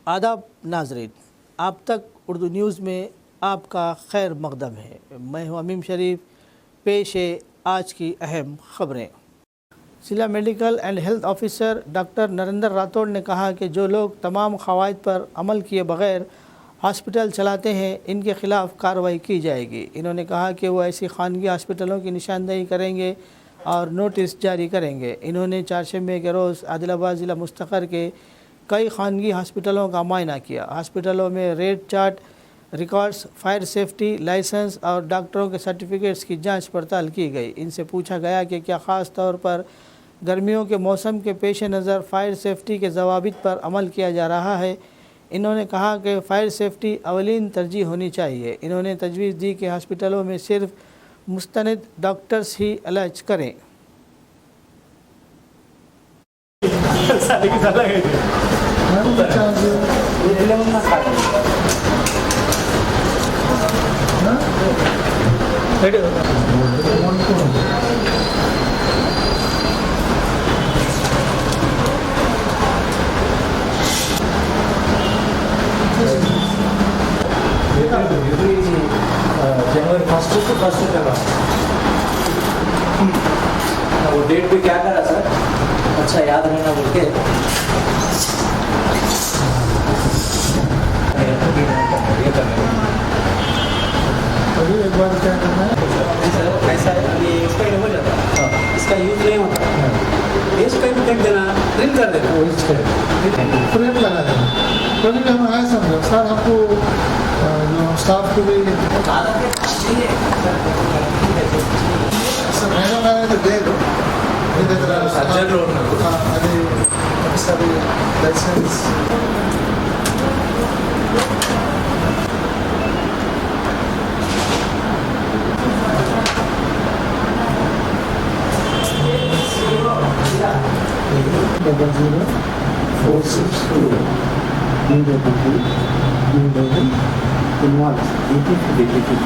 आदाब नाजरीन, आप तक उर्दू न्यूज़ में आपका खैर मकदम है। मैं हूं अमीम शरीफ। पेश है आज की अहम खबरें। जिला medical and health officer doctor Narendra Rathore ने कहा कि जो लोग तमाम क़वाइद पर अमल किए बगैर हॉस्पिटल चलाते हैं, इनके ख़िलाफ़ कार्रवाई की जाएगी। इन्होंने कहा कि वो ऐसी खानगी हॉस्पिटलों की निशानदेही करेंगे और नोटिस जारी करेंगे। इन्होंने चारशंबे के रोज़ आदिलाबाद ज़िला मुस्तक़र के कई खानगी हॉस्पिटलों का मुआयना किया। हॉस्पिटलों में rate chart, records, fire safety licence और डॉक्टरों के सर्टिफिकेट्स की जांच पड़ताल की गई। इनसे पूछा गया कि क्या ख़ास तौर पर गर्मियों के मौसम के पेश नज़र फायर सेफ्टी के ज़वाबित पर अमल किया जा रहा है। इन्होंने कहा कि फ़ायर सेफ्टी अवलीन तरजीह होनी चाहिए। इन्होंने तजवीज़ दी कि हॉस्पिटलों में सिर्फ मुस्तनद डॉक्टर्स ही इलाज करें। जनवरी फर्स्ट टू फर्स्ट चला वो डेट पे क्या करा सर? अच्छा याद रहना बोल के अभी एक बार क्या करना है सर, ऐसा है ये इसका हो जाता है, इसका यूज नहीं होता, इसका भी देख देना, ड्रिल कर देना, फ्रेम लगा देना। कभी भी हम आए समझो सर, हमको जो स्टाफ को भी मैडम आए तो दे दो, అది ఒకసారి licence double 046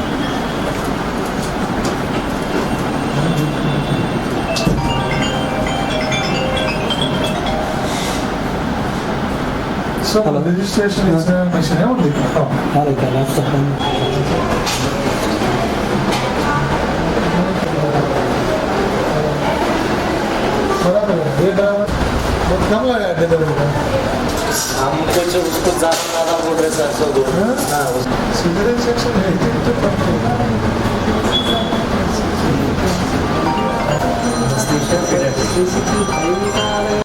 so registration information ఉంది ఇక్కడ. बराबर है, ये बराबर बहुत कम लगा है हम कुछ उसको ज़्यादा बोल रहे सर, सो दो सिटीजन सेक्शन है तो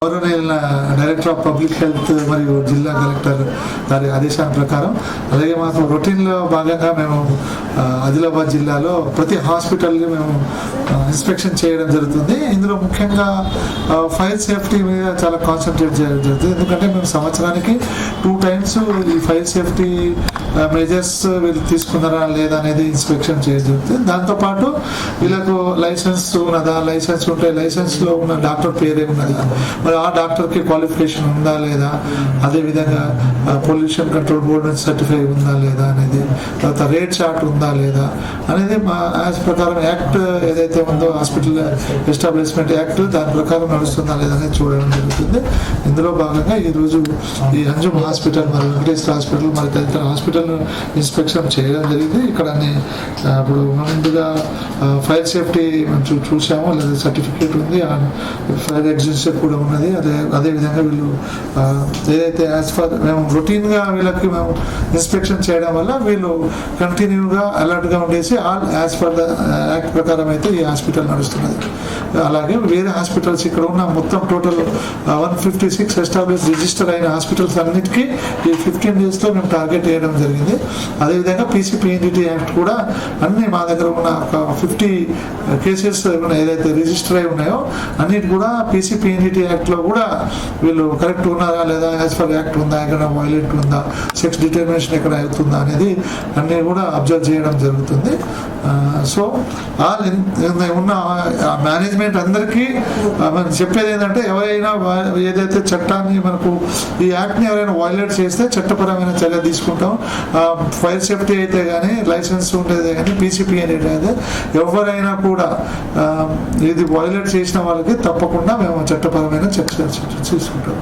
గౌరవనీయుల డైరెక్టర్ ఆఫ్ పబ్లిక్ హెల్త్ మరియు జిల్లా కలెక్టర్ గారి ఆదేశాల ప్రకారం, అలాగే మాకు రొటీన్లో భాగంగా మేము ఆదిలాబాద్ జిల్లాలో ప్రతి హాస్పిటల్ని మేము ఇన్స్పెక్షన్ చేయడం జరుగుతుంది. ఇందులో ముఖ్యంగా ఫైర్ సేఫ్టీ మీద చాలా కాన్సన్ట్రేట్ చేయడం జరుగుతుంది. ఎందుకంటే మేము సంవత్సరానికి 2 times ఈ ఫైర్ సేఫ్టీ మెజర్స్ వీళ్ళు తీసుకున్నారా లేదా అనేది ఇన్స్పెక్షన్ చేయడం జరుగుతుంది. దాంతోపాటు వీళ్ళకు లైసెన్స్ ఉన్నదా, లైసెన్స్ ఉంటే లైసెన్స్లో ఉన్న డాక్టర్ పేరే ఉన్నదా, మరి ఆ డాక్టర్కి క్వాలిఫికేషన్ ఉందా లేదా, అదేవిధంగా పొల్యూషన్ కంట్రోల్ బోర్డు నుంచి సర్టిఫై ఉందా లేదా అనేది, తర్వాత రేట్ చార్ట్ ఉందా లేదా అనేది మా యాజ్ ప్రకారం యాక్ట్ ఏదైతే ఉందో హాస్పిటల్ ఎస్టాబ్లిష్మెంట్ యాక్ట్ దాని ప్రకారం నడుస్తుందా లేదా అనేది చూడడం జరుగుతుంది. ఇందులో భాగంగా ఈరోజు ఈ అంజుమ్ హాస్పిటల్ మరియు వెంకటేశ్వర హాస్పిటల్ మరి తదితర హాస్పిటల్ ఇన్స్పెక్షన్ చేయడం జరిగింది. ఇక్కడ ఇప్పుడు ముందుగా ఫైర్ సేఫ్టీ చూసాము, లేదా సర్టిఫికేట్ ఉంది, ఫైర్ ఎగ్జిస్టర్ కూడా ఉన్నది. అదేవిధంగా వీళ్ళు ఏదైతే యాజ్ ఫర్ మేము రొటీన్గా వీళ్ళకి మేము ఇన్స్పెక్షన్ చేయడం వల్ల వీళ్ళు కంటిన్యూగా అలర్ట్గా ఉండేసి all as for the act ప్రకారం అయితే ఈ హాస్పిటల్ నడుస్తున్నది. అలాగే వేరే హాస్పిటల్స్ ఇక్కడ ఉన్న మొత్తం టోటల్ 156 ఎస్టాబ్లిష్ రిజిస్టర్ అయిన హాస్పిటల్స్ అన్నిటికీ ఈ 15 daysలో మేము టార్గెట్ చేయడం జరిగింది. అదేవిధంగా PCPNDT యాక్ట్ కూడా అన్ని మా దగ్గర ఉన్న ఒక 50 కేసెస్ ఏదైతే రిజిస్టర్ అయి ఉన్నాయో అన్నిటి కూడా PCPNDT యాక్ట్లో కూడా వీళ్ళు కరెక్ట్ ఉన్నారా లేదా, యాజ్ ఫర్ యాక్ట్ ఉందా, ఎక్కడ వైలేట్ ఉందా, సెక్స్ డిటర్మినేషన్ ఎక్కడ అవుతుందా అనేది అన్నీ కూడా అబ్జర్వ్ చేయడం జరుగుతుంది. సో ఉన్న మేనేజ్మెంట్ అందరికీ మనం చెప్పేది ఏంటంటే, ఎవరైనా ఏదైతే చట్టాన్ని మనకు ఈ యాక్ట్ని ఎవరైనా వైలేట్ చేస్తే చట్టపరమైన చర్య తీసుకుంటాం. ఫైర్ సేఫ్టీ అయితే కానీ, లైసెన్స్ ఉండేది కానీ, PCPNDT అయితే ఎవరైనా కూడా ఇది వైలేట్ చేసిన వాళ్ళకి తప్పకుండా మేము చట్టపరమైన చర్య తీసుకుంటాం.